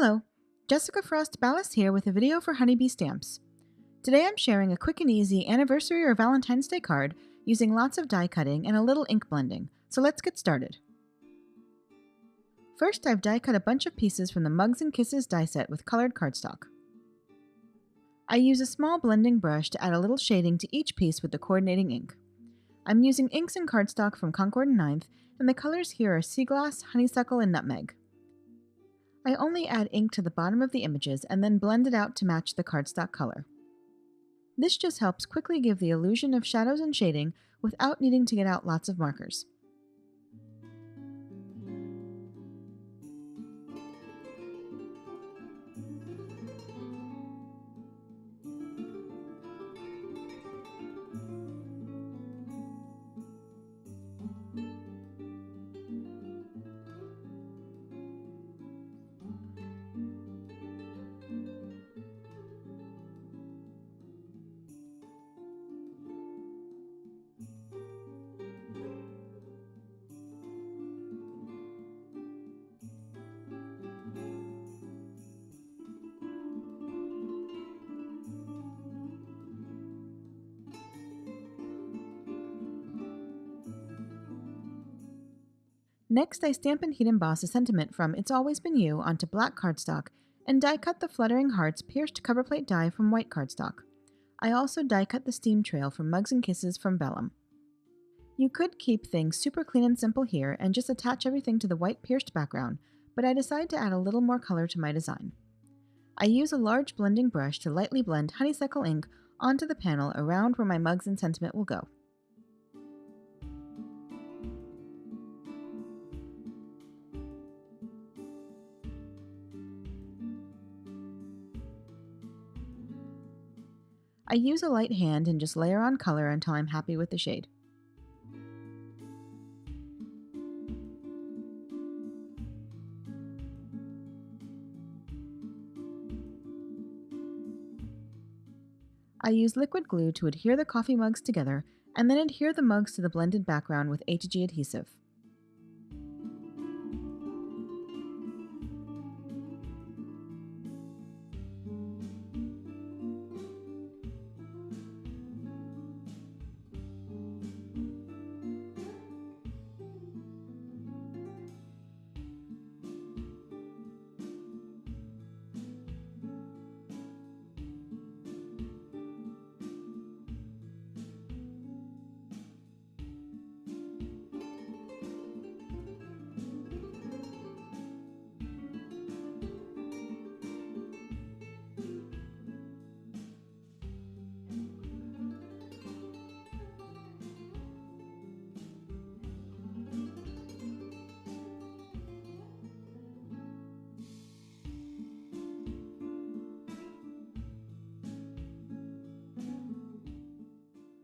Hello, Jessica Frost-Ballas here with a video for Honeybee Stamps. Today I'm sharing a quick and easy anniversary or Valentine's Day card using lots of die cutting and a little ink blending, so let's get started. First, I've die cut a bunch of pieces from the Mugs and Kisses die set with colored cardstock. I use a small blending brush to add a little shading to each piece with the coordinating ink. I'm using inks and cardstock from Concord & 9th, and the colors here are sea glass, honeysuckle, and nutmeg. I only add ink to the bottom of the images and then blend it out to match the cardstock color. This just helps quickly give the illusion of shadows and shading without needing to get out lots of markers. Next, I stamp and heat emboss a sentiment from It's Always Been You onto black cardstock and die cut the Fluttering Hearts pierced coverplate die from white cardstock. I also die cut the steam trail from Mugs and Kisses from vellum. You could keep things super clean and simple here and just attach everything to the white pierced background, but I decided to add a little more color to my design. I use a large blending brush to lightly blend honeysuckle ink onto the panel around where my mugs and sentiment will go. I use a light hand and just layer on color until I'm happy with the shade. I use liquid glue to adhere the coffee mugs together and then adhere the mugs to the blended background with A2G adhesive.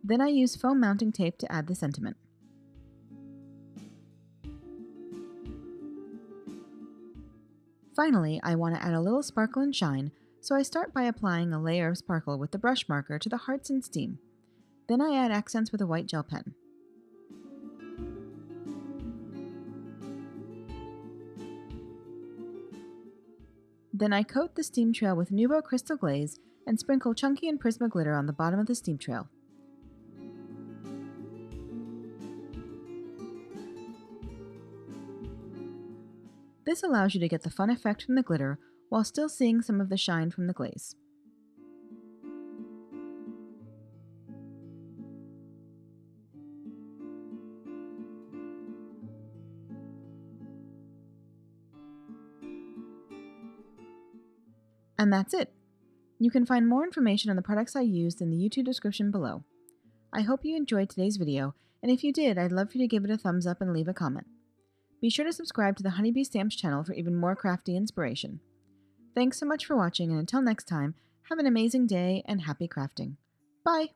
Then I use foam mounting tape to add the sentiment. Finally, I want to add a little sparkle and shine, so I start by applying a layer of sparkle with the brush marker to the hearts and steam. Then I add accents with a white gel pen. Then I coat the steam trail with Nuvo crystal glaze and sprinkle chunky and Prisma glitter on the bottom of the steam trail. This allows you to get the fun effect from the glitter while still seeing some of the shine from the glaze. And that's it! You can find more information on the products I used in the YouTube description below. I hope you enjoyed today's video, and if you did, I'd love for you to give it a thumbs up and leave a comment. Be sure to subscribe to the Honeybee Stamps channel for even more crafty inspiration. Thanks so much for watching, and until next time, have an amazing day and happy crafting. Bye!